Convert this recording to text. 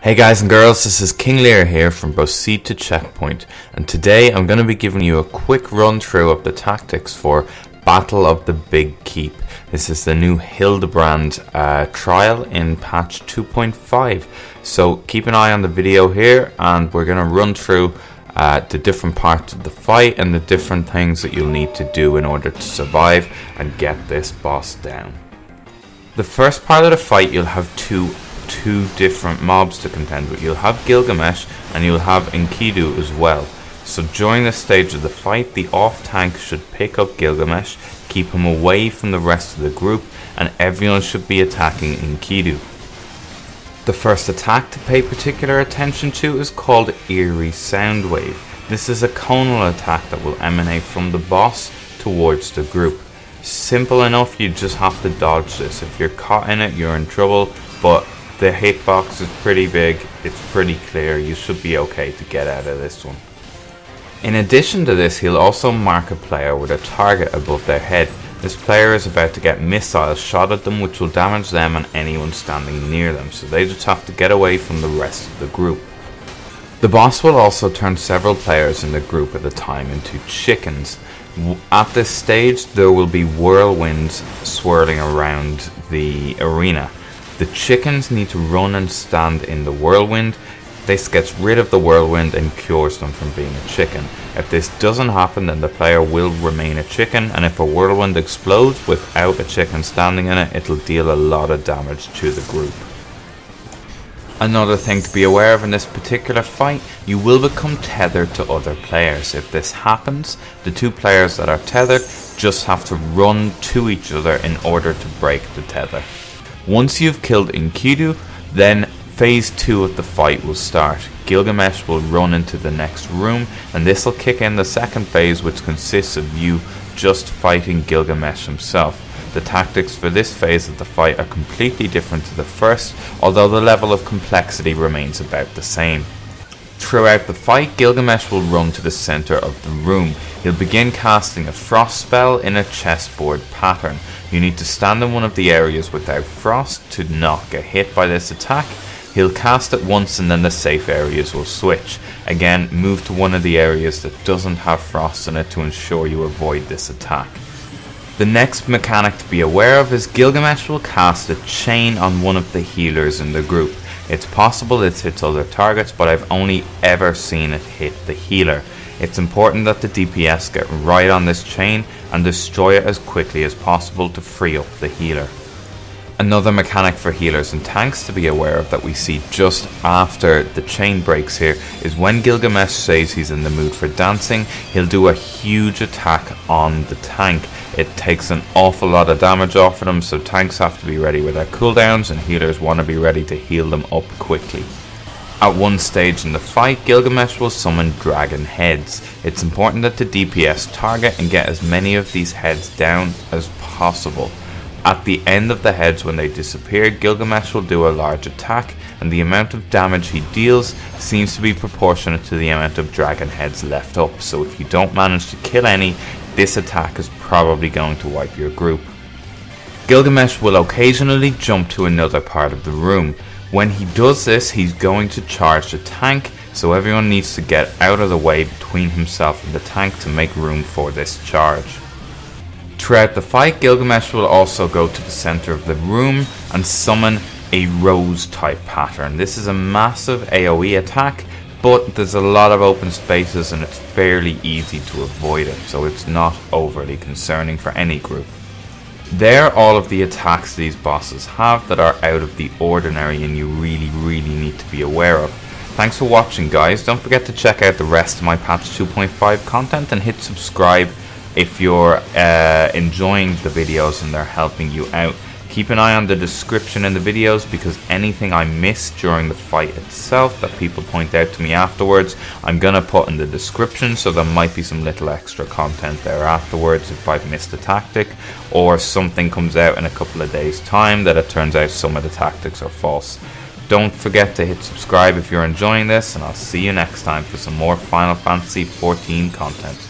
Hey guys and girls, this is King Lear here from Proceed to Checkpoint, and today I'm going to be giving you a quick run through of the tactics for Battle of the Big Keep. This is the new Hildebrand trial in patch 2.5, so keep an eye on the video here and we're going to run through the different parts of the fight and the different things that you'll need to do in order to survive and get this boss down. The first part of the fight, you'll have two different mobs to contend with. You'll have Gilgamesh and you'll have Enkidu as well. So during this stage of the fight, the off tank should pick up Gilgamesh, keep him away from the rest of the group, and everyone should be attacking Enkidu. The first attack to pay particular attention to is called Eerie Soundwave. This is a conal attack that will emanate from the boss towards the group. Simple enough, you just have to dodge this. If you're caught in it, you're in trouble, but the hitbox is pretty big, it's pretty clear, you should be okay to get out of this one. In addition to this, he'll also mark a player with a target above their head. This player is about to get missiles shot at them, which will damage them and anyone standing near them, so they just have to get away from the rest of the group. The boss will also turn several players in the group at a time into chickens. At this stage, there will be whirlwinds swirling around the arena. The chickens need to run and stand in the whirlwind. This gets rid of the whirlwind and cures them from being a chicken. If this doesn't happen, then the player will remain a chicken, and if a whirlwind explodes without a chicken standing in it, it'll deal a lot of damage to the group. Another thing to be aware of in this particular fight, you will become tethered to other players. If this happens, the two players that are tethered just have to run to each other in order to break the tether. Once you've killed Enkidu, then phase 2 of the fight will start. Gilgamesh will run into the next room, and this will kick in the second phase, which consists of you just fighting Gilgamesh himself. The tactics for this phase of the fight are completely different to the first, although the level of complexity remains about the same. Throughout the fight, Gilgamesh will run to the center of the room. He'll begin casting a frost spell in a chessboard pattern. You need to stand in one of the areas without frost to not get hit by this attack. He'll cast it once and then the safe areas will switch. Again, move to one of the areas that doesn't have frost in it to ensure you avoid this attack. The next mechanic to be aware of is Gilgamesh will cast a chain on one of the healers in the group. It's possible it hits other targets, but I've only ever seen it hit the healer. It's important that the DPS get right on this chain and destroy it as quickly as possible to free up the healer. Another mechanic for healers and tanks to be aware of that we see just after the chain breaks here is when Gilgamesh says he's in the mood for dancing, he'll do a huge attack on the tank. It takes an awful lot of damage off of them, so tanks have to be ready with their cooldowns and healers want to be ready to heal them up quickly. At one stage in the fight, Gilgamesh will summon dragon heads. It's important that the DPS target and get as many of these heads down as possible. At the end of the heads, when they disappear, Gilgamesh will do a large attack, and the amount of damage he deals seems to be proportionate to the amount of dragon heads left up, so if you don't manage to kill any, this attack is probably going to wipe your group. Gilgamesh will occasionally jump to another part of the room. When he does this, he's going to charge the tank, so everyone needs to get out of the way between himself and the tank to make room for this charge. Throughout the fight, Gilgamesh will also go to the center of the room and summon a rose type pattern. This is a massive AoE attack, but there's a lot of open spaces and it's fairly easy to avoid it, so it's not overly concerning for any group. They're all of the attacks these bosses have that are out of the ordinary and you really need to be aware of. Thanks for watching, guys. Don't forget to check out the rest of my patch 2.5 content and hit subscribe if you're enjoying the videos and they're helping you out. Keep an eye on the description in the videos, because anything I miss during the fight itself that people point out to me afterwards, I'm gonna put in the description, so there might be some little extra content there afterwards if I've missed a tactic or something comes out in a couple of days time that it turns out some of the tactics are false. Don't forget to hit subscribe if you're enjoying this, and I'll see you next time for some more Final Fantasy XIV content.